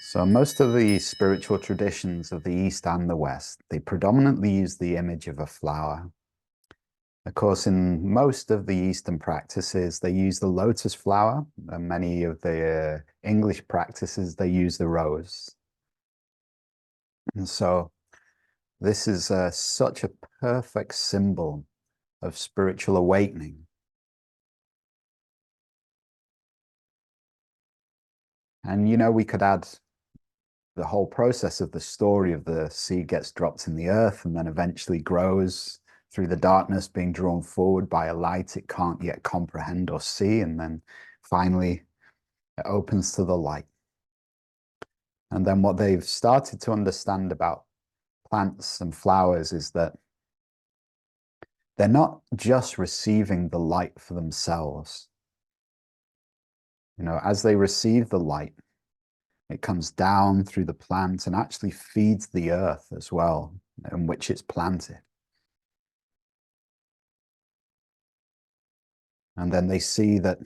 So most of the spiritual traditions of the East and the West, they predominantly use the image of a flower. Of course, in most of the Eastern practices, they use the lotus flower, and many of the English practices, they use the rose. And so this is such a perfect symbol of spiritual awakening. And, you know, we could add the whole process of the story of the seed gets dropped in the earth and then eventually grows through the darkness, being drawn forward by a light it can't yet comprehend or see. And then finally it opens to the light. And then what they've started to understand about plants and flowers is that they're not just receiving the light for themselves. You know, as they receive the light, it comes down through the plant and actually feeds the earth as well, in which it's planted. And then they see that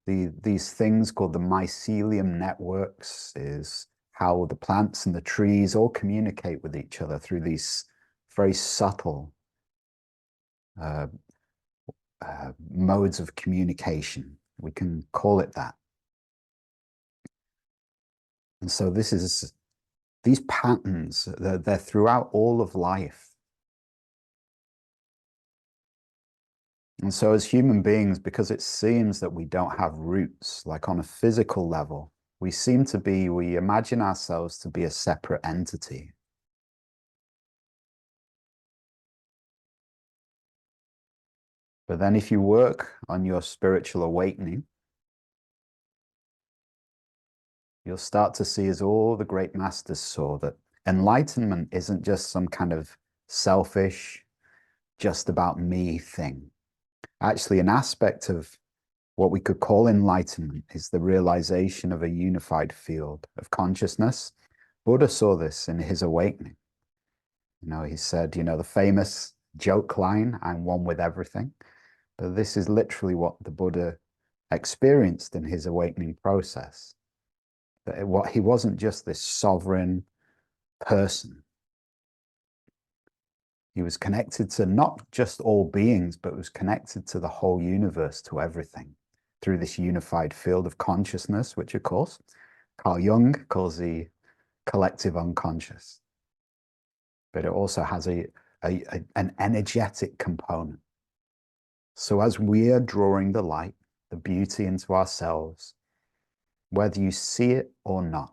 these things called the mycelium networks is how the plants and the trees all communicate with each other through these very subtle modes of communication. We can call it that. And so these patterns, they're throughout all of life. And so as human beings, because it seems that we don't have roots, like on a physical level, we imagine ourselves to be a separate entity. But then if you work on your spiritual awakening, you'll start to see, as all the great masters saw, that enlightenment isn't just some kind of selfish, just about me thing. Actually, an aspect of what we could call enlightenment is the realization of a unified field of consciousness. Buddha saw this in his awakening. You know, he said, you know, the famous joke line, "I'm one with everything." But this is literally what the Buddha experienced in his awakening process. That he wasn't just this sovereign person. He was connected to not just all beings, but was connected to the whole universe, to everything, through this unified field of consciousness, which, of course, Carl Jung calls the collective unconscious. But it also has an energetic component. So as we are drawing the light, the beauty into ourselves, whether you see it or not,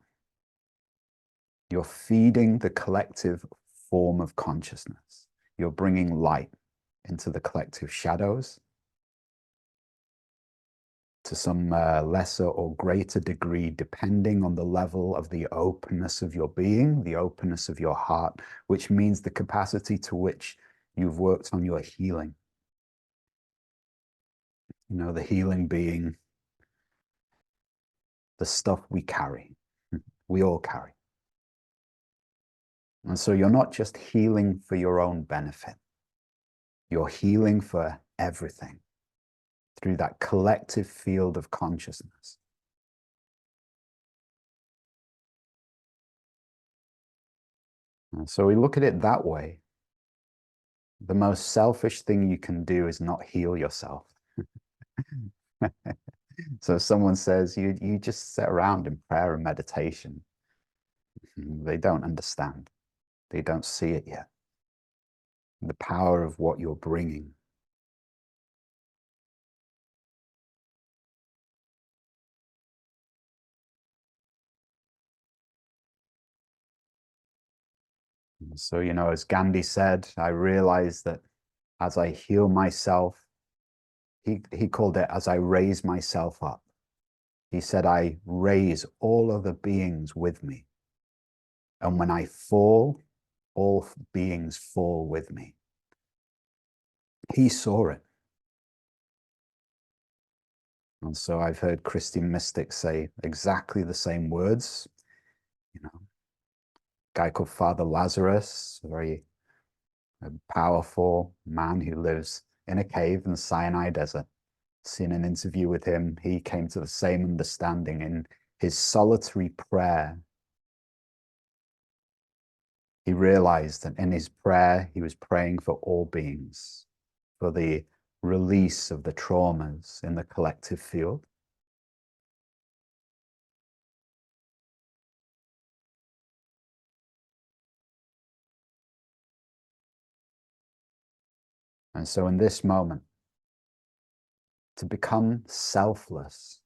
you're feeding the collective form of consciousness. You're bringing light into the collective shadows to some lesser or greater degree, depending on the level of the openness of your being, the openness of your heart, which means the capacity to which you've worked on your healing. You know, the healing being the stuff we carry, we all carry. And so you're not just healing for your own benefit. You're healing for everything through that collective field of consciousness. And so we look at it that way. The most selfish thing you can do is not heal yourself. So if someone says you just sit around in prayer and meditation, they don't understand. They don't see it yet. The power of what you're bringing. So, you know, as Gandhi said, I realized that as I heal myself, he called it as I raise myself up. He said, I raise all other beings with me. And when I fall, all beings fall with me. He saw it. And so I've heard Christian mystics say exactly the same words. You know, a guy called Father Lazarus, a very powerful man who lives in a cave in the Sinai desert. Seen an interview with him. He came to the same understanding his solitary prayer, he realized that in his prayer, he was praying for all beings, for the release of the traumas in the collective field. And so in this moment, to become selfless,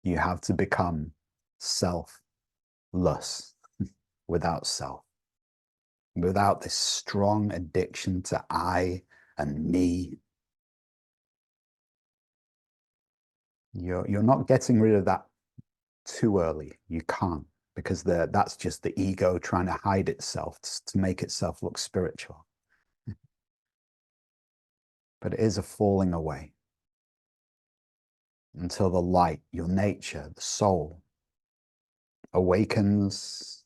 you have to become selfless, without self, without this strong addiction to I and me. You're not getting rid of that too early. You can't, because that's just the ego trying to hide itself, to make itself look spiritual. But it is a falling away until the light, your nature, the soul, awakens,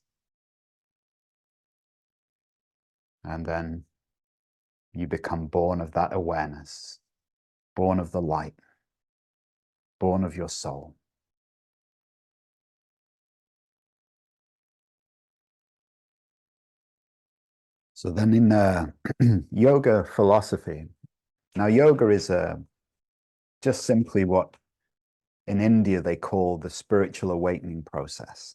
and then you become born of that awareness, born of the light, born of your soul. So then in yoga philosophy, now yoga is just simply what in India they call the spiritual awakening process.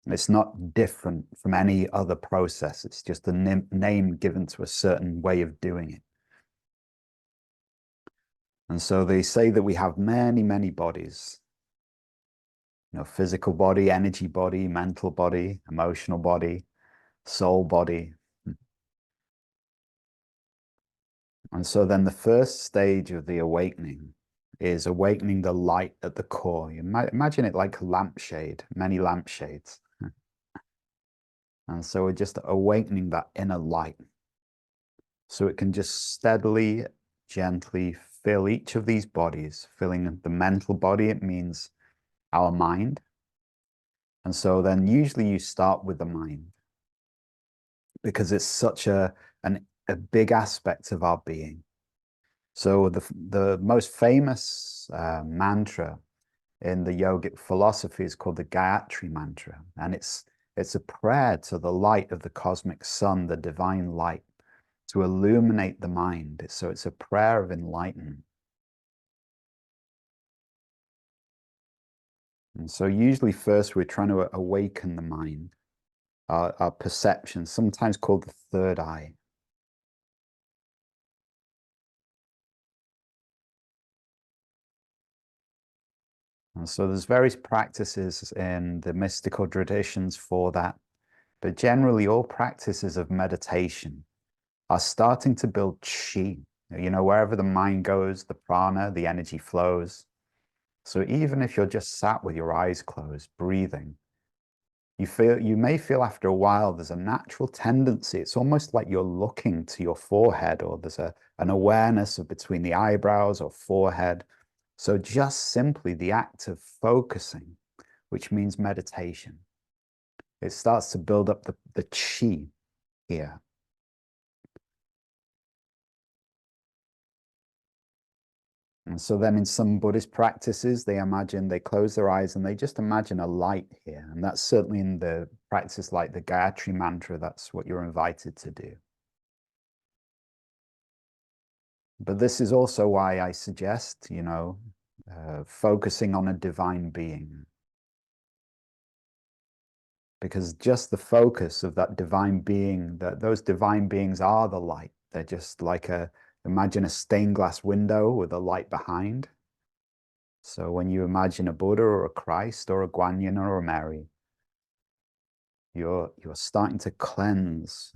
It's not different from any other process. It's just a name given to a certain way of doing it. And so they say that we have many, many bodies. You know, physical body, energy body, mental body, emotional body, soul body. And so then the first stage of the awakening is awakening the light at the core. You might imagine it like a lampshade, many lampshades. And so we're just awakening that inner light, so it can just steadily, gently fill each of these bodies. Filling the mental body, it means our mind. And so then usually you start with the mind, because it's such a big aspect of our being. So the most famous mantra in the yogic philosophy is called the Gayatri mantra. And it's a prayer to the light of the cosmic sun, the divine light, to illuminate the mind. So it's a prayer of enlightenment. And so usually first we're trying to awaken the mind, our perception, sometimes called the third eye. And so there's various practices in the mystical traditions for that. But generally all practices of meditation are starting to build chi. You know, wherever the mind goes, the prana, the energy flows. So even if you're just sat with your eyes closed, breathing, you may feel after a while there's a natural tendency. It's almost like you're looking to your forehead, or there's an awareness of between the eyebrows or forehead. So just simply the act of focusing, which means meditation, it starts to build up the chi here. And so then in some Buddhist practices, they close their eyes and they just imagine a light here. And that's certainly in the practice like the Gayatri mantra, that's what you're invited to do. But this is also why I suggest, you know, focusing on a divine being. Because just the focus of that divine being, those divine beings are the light. They're just like imagine a stained glass window with a light behind. So when you imagine a Buddha or a Christ or a Guanyin or a Mary, you're starting to cleanse,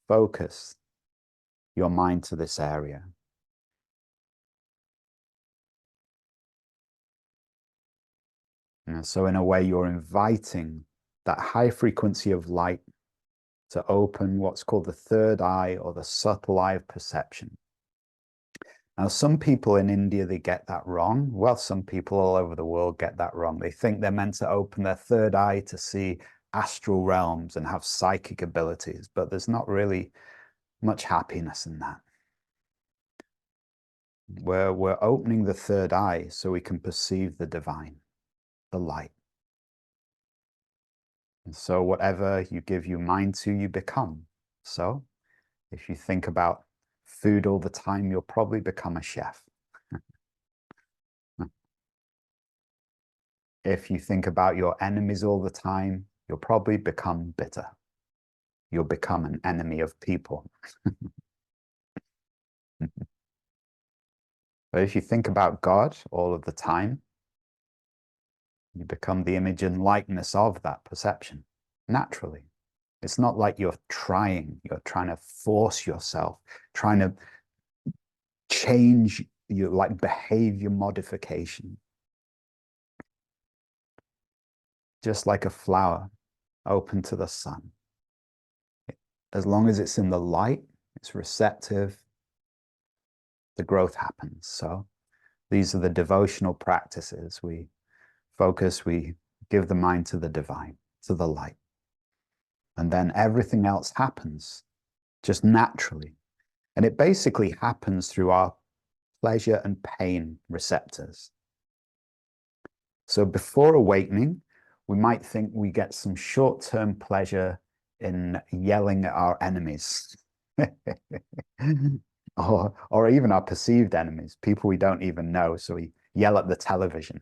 focus your mind to this area. And so in a way, you're inviting that high frequency of light to open what's called the third eye, or the subtle eye of perception. Now, some people in India, they get that wrong. Well, some people all over the world get that wrong. They think they're meant to open their third eye to see astral realms and have psychic abilities, but there's not really much happiness in that. We're opening the third eye so we can perceive the divine. the light. And so whatever you give your mind to, you become. So if you think about food all the time, you'll probably become a chef. If you think about your enemies all the time, you'll probably become bitter. You'll become an enemy of people. But if you think about God all of the time, you become the image and likeness of that perception, naturally. It's not like you're trying to force yourself, trying to change your like behavior modification. Just like a flower open to the sun. As long as it's in the light, it's receptive, the growth happens. So these are the devotional practices. We focus, we give the mind to the divine, to the light. And then everything else happens just naturally. And it basically happens through our pleasure and pain receptors. So before awakening, we might think we get some short-term pleasure in yelling at our enemies. or even our perceived enemies, people we don't even know. So we yell at the television.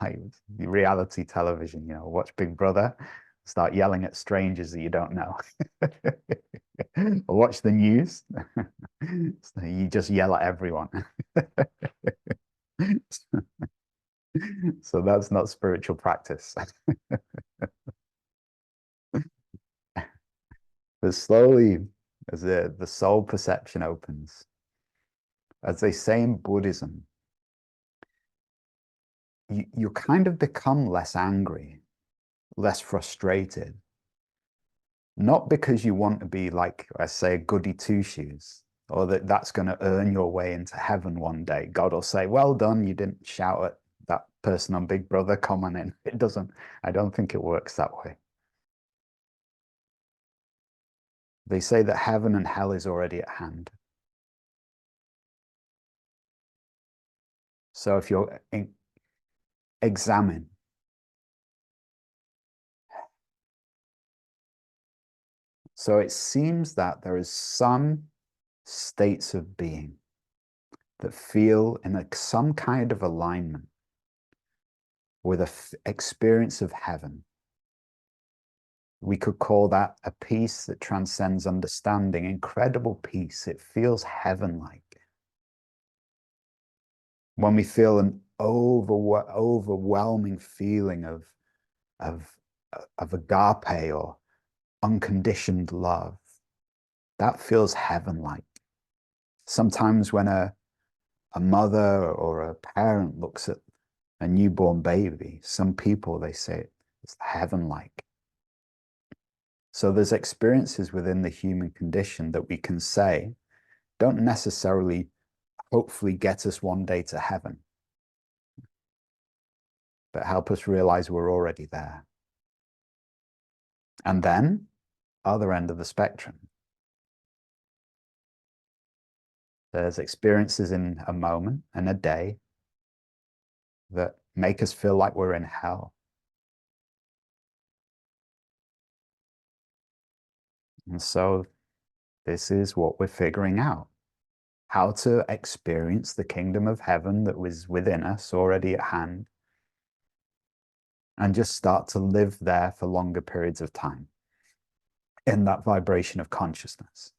Like reality television, you know, watch Big Brother, start yelling at strangers that you don't know. Or watch the news. So you just yell at everyone. So that's not spiritual practice. But slowly, as the soul perception opens, as they say in Buddhism, you kind of become less angry, less frustrated. Not because you want to be like, I say, a goody two-shoes, or that's going to earn your way into heaven one day. God will say, well done, you didn't shout at that person on Big Brother, come on in. It doesn't, I don't think it works that way. They say that heaven and hell is already at hand. So if you examine, so it seems that there is some states of being that feel in some kind of alignment with an experience of heaven. We could call that a peace that transcends understanding, incredible peace. It feels heaven-like. When we feel an overwhelming feeling of agape or unconditioned love, that feels heaven-like. Sometimes when a mother or a parent looks at a newborn baby, some people, they say it's heaven-like. So there's experiences within the human condition that we can say don't necessarily hopefully get us one day to heaven, but help us realize we're already there. And then, other end of the spectrum, there's experiences in a moment and a day that make us feel like we're in hell. And so this is what we're figuring out. How to experience the kingdom of heaven that was within us, already at hand, and just start to live there for longer periods of time in that vibration of consciousness.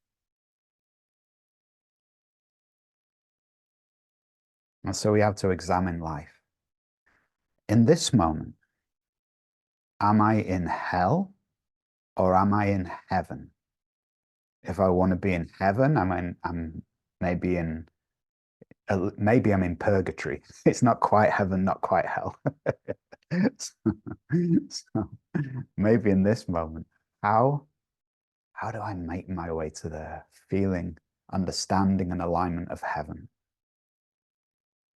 And so we have to examine life. In this moment, am I in hell or am I in heaven? If I want to be in heaven, I'm maybe I'm in purgatory. It's not quite heaven, not quite hell. So maybe in this moment, how do I make my way to the feeling, understanding, and alignment of heaven?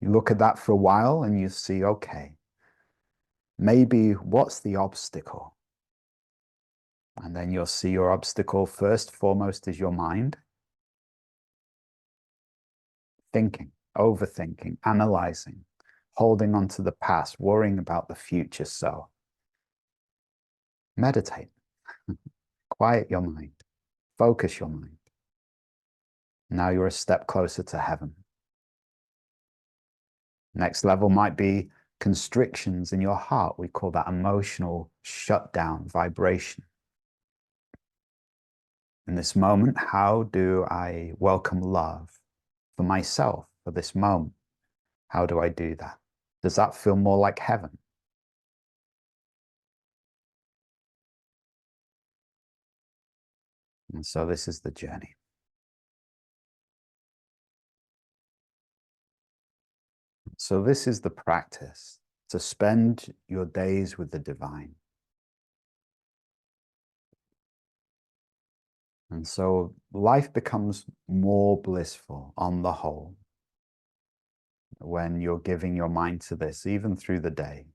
You look at that for a while and you see, okay, maybe what's the obstacle? And then you'll see your obstacle first, foremost is your mind. Thinking, overthinking, analyzing, holding on to the past, worrying about the future. So meditate, quiet your mind, focus your mind. Now you're a step closer to heaven. Next level might be constrictions in your heart. We call that emotional shutdown vibration. In this moment, how do I welcome love for myself for this moment? How do I do that? Does that feel more like heaven? And so this is the journey. So this is the practice, to spend your days with the divine. And so life becomes more blissful on the whole when you're giving your mind to this, even through the day.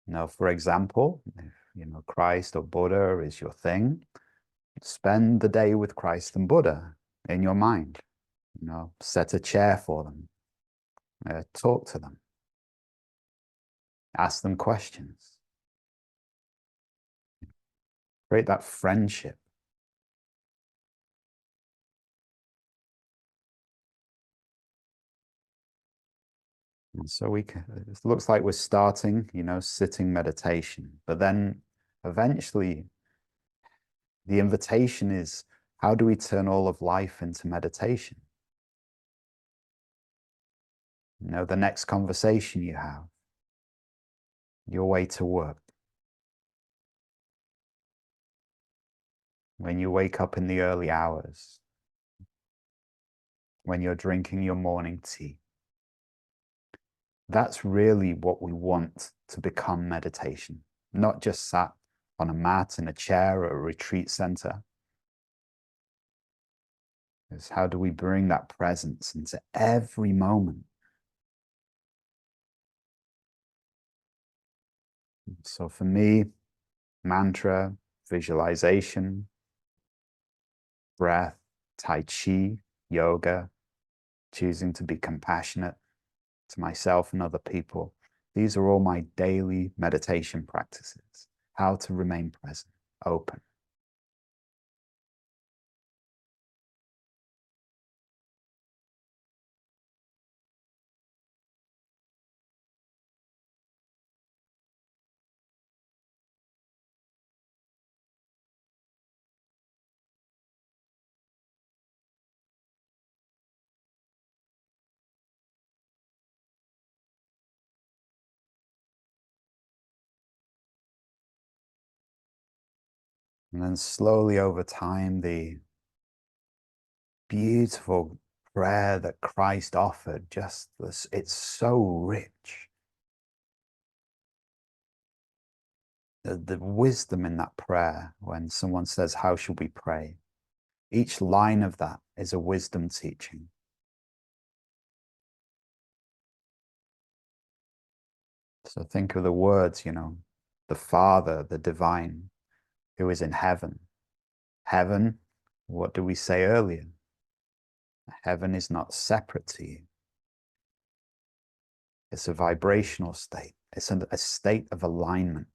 Now, for example, if Christ or Buddha is your thing, spend the day with Christ and Buddha in your mind. Set a chair for them, talk to them, ask them questions, create that friendship. And so it looks like we're starting, sitting meditation, but then eventually the invitation is, how do we turn all of life into meditation? The next conversation you have, your way to work, when you wake up in the early hours, when you're drinking your morning tea. That's really what we want to become meditation, not just sat on a mat in a chair or a retreat center. It's how do we bring that presence into every moment? So for me, mantra, visualization, breath, Tai Chi, yoga, choosing to be compassionate to myself and other people. These are all my daily meditation practices. How to remain present, open. And then slowly over time, the beautiful prayer that Christ offered, it's so rich. The wisdom in that prayer, when someone says, how should we pray? Each line of that is a wisdom teaching. So think of the words, the Father, the divine, who is in heaven. Heaven, what did we say earlier? Heaven is not separate to you. It's a vibrational state. It's a state of alignment.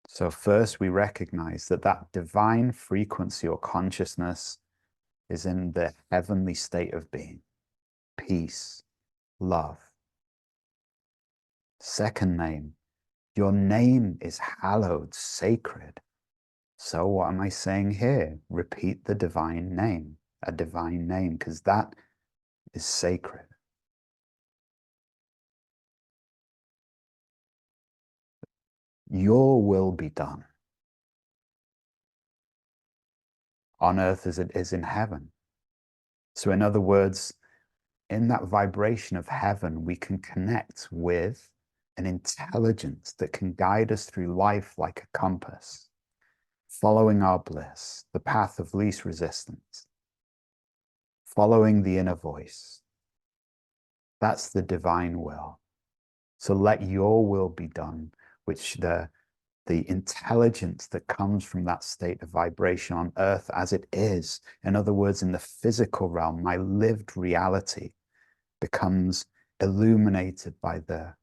So first we recognize that divine frequency or consciousness is in the heavenly state of being. Peace, love. Second name, your name is hallowed, sacred. So what am I saying here? Repeat the divine name, a divine name, because that is sacred. Your will be done on earth as it is in heaven. So in other words, in that vibration of heaven, we can connect with an intelligence that can guide us through life like a compass, following our bliss, the path of least resistance, following the inner voice. That's the divine will. So let your will be done, which the intelligence that comes from that state of vibration on earth as it is, in other words, in the physical realm, my lived reality, becomes illuminated by the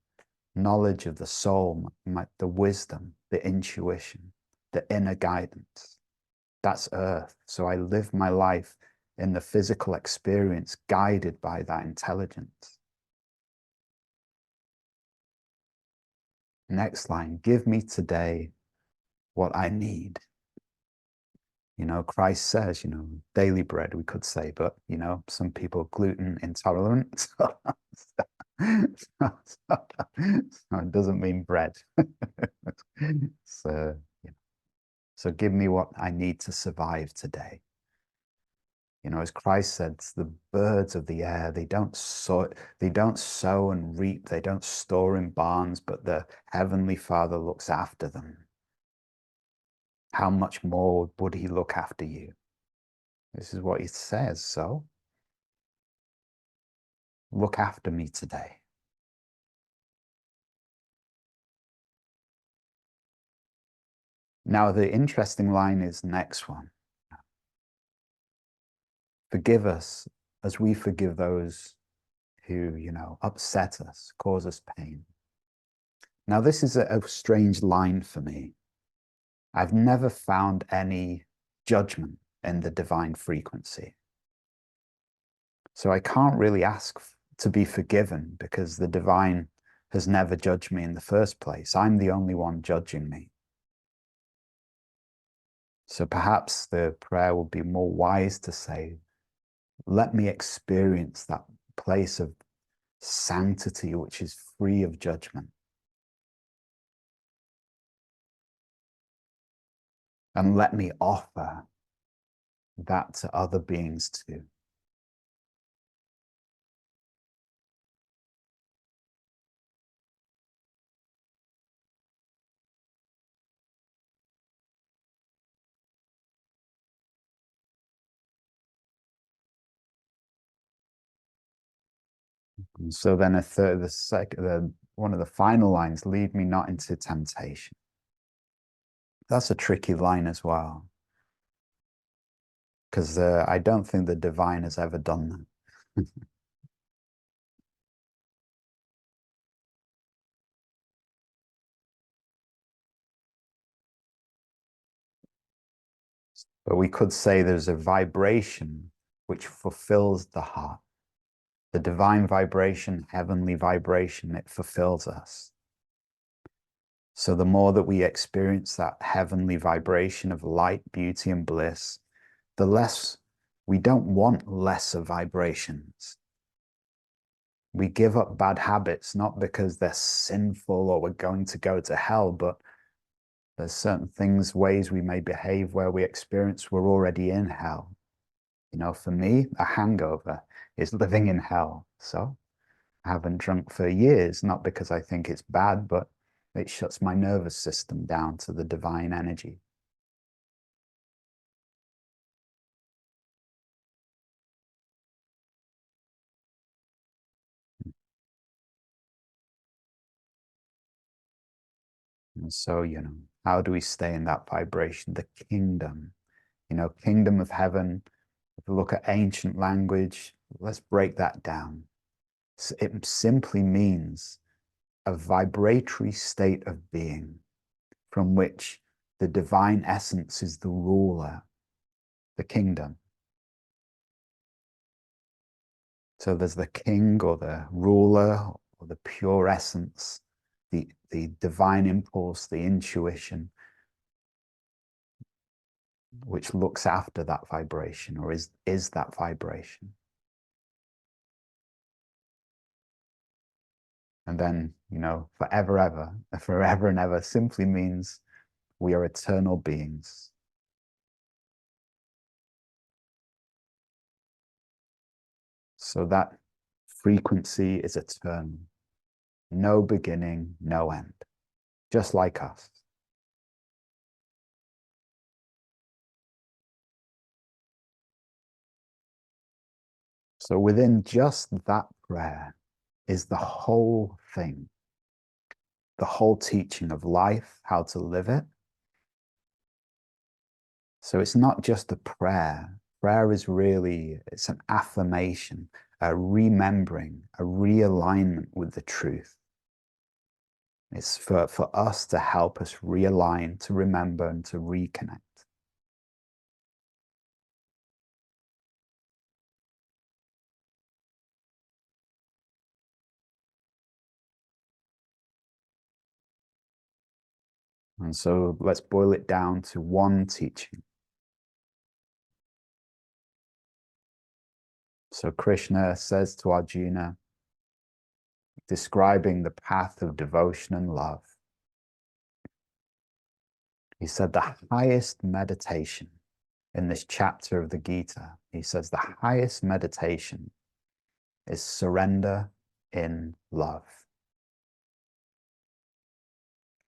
knowledge of the soul, the wisdom, the intuition, the inner guidance. That's earth. So I live my life in the physical experience guided by that intelligence. Next line, give me today what I need. You know, Christ says, you know, daily bread, we could say, but, you know, some people gluten intolerant. So it doesn't mean bread. So, you know, so give me what I need to survive today. You know, as Christ said, the birds of the air, they don't sow and reap, they don't store in barns, but the Heavenly Father looks after them. How much more would he look after you? This is what he says. So look after me today. Now, the interesting line is next one. Forgive us as we forgive those who, you know, upset us, cause us pain. Now, this is a strange line for me. I've never found any judgment in the divine frequency. So I can't really ask to be forgiven because the divine has never judged me in the first place. I'm the only one judging me. So perhaps the prayer would be more wise to say, let me experience that place of sanctity which is free of judgment. And let me offer that to other beings too. And so then one of the final lines, lead me not into temptation. That's a tricky line as well, because I don't think the divine has ever done that. But we could say there's a vibration which fulfills the heart. The divine vibration, heavenly vibration, it fulfills us. So the more that we experience that heavenly vibration of light, beauty, and bliss, the less we don't want lesser vibrations. We give up bad habits, not because they're sinful or we're going to go to hell, but there's certain things, ways we may behave where we experience we're already in hell. You know, for me, a hangover is living in hell. So I haven't drunk for years, not because I think it's bad, but it shuts my nervous system down to the divine energy. And so, you know, how do we stay in that vibration? The kingdom, you know, kingdom of heaven. If we look at ancient language, let's break that down. It simply means a vibratory state of being from which the divine essence is the ruler, the kingdom. So there's the king or the ruler or the pure essence, the divine impulse, the intuition, which looks after that vibration or is that vibration. And then, you know, forever and ever simply means we are eternal beings. So that frequency is eternal. No beginning, no end. Just like us. So within just that prayer is the whole thing, the whole teaching of life, how to live it. So it's not just a prayer. Prayer is really, it's an affirmation, a remembering, a realignment with the truth. It's for us to help us realign, to remember, and to reconnect. And so let's boil it down to one teaching. So Krishna says to Arjuna, describing the path of devotion and love, he said the highest meditation in this chapter of the Gita, he says the highest meditation is surrender in love.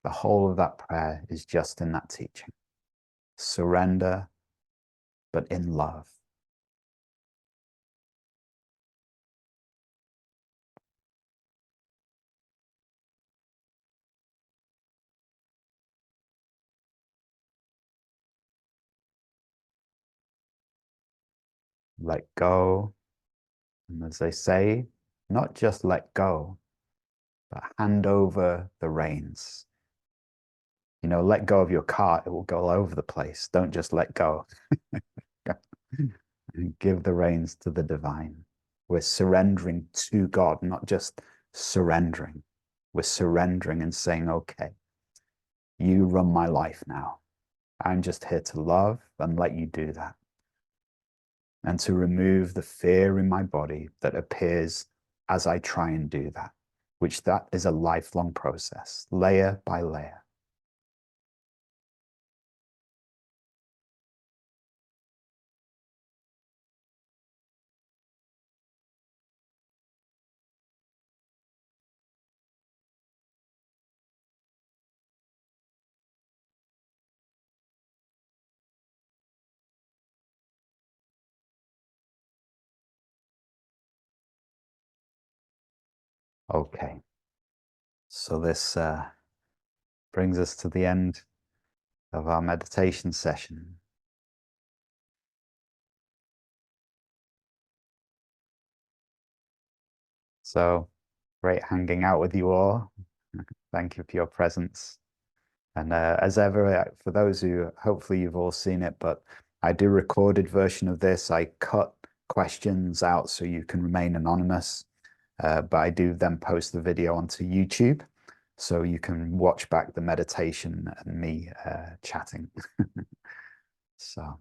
The whole of that prayer is just in that teaching. Surrender, but in love. Let go. And as they say, not just let go, but hand over the reins. You know, let go of your car, it will go all over the place. Don't just let go. And give the reins to the divine. We're surrendering to God, not just surrendering. We're surrendering and saying, okay, you run my life now. I'm just here to love and let you do that. And to remove the fear in my body that appears as I try and do that, which that is a lifelong process, layer by layer. Okay, so this brings us to the end of our meditation session. So great hanging out with you all. Thank you for your presence. And as ever, for those who hopefully you've all seen it, but I do a recorded version of this. I cut questions out so you can remain anonymous, but I do then post the video onto YouTube so you can watch back the meditation and me chatting. So.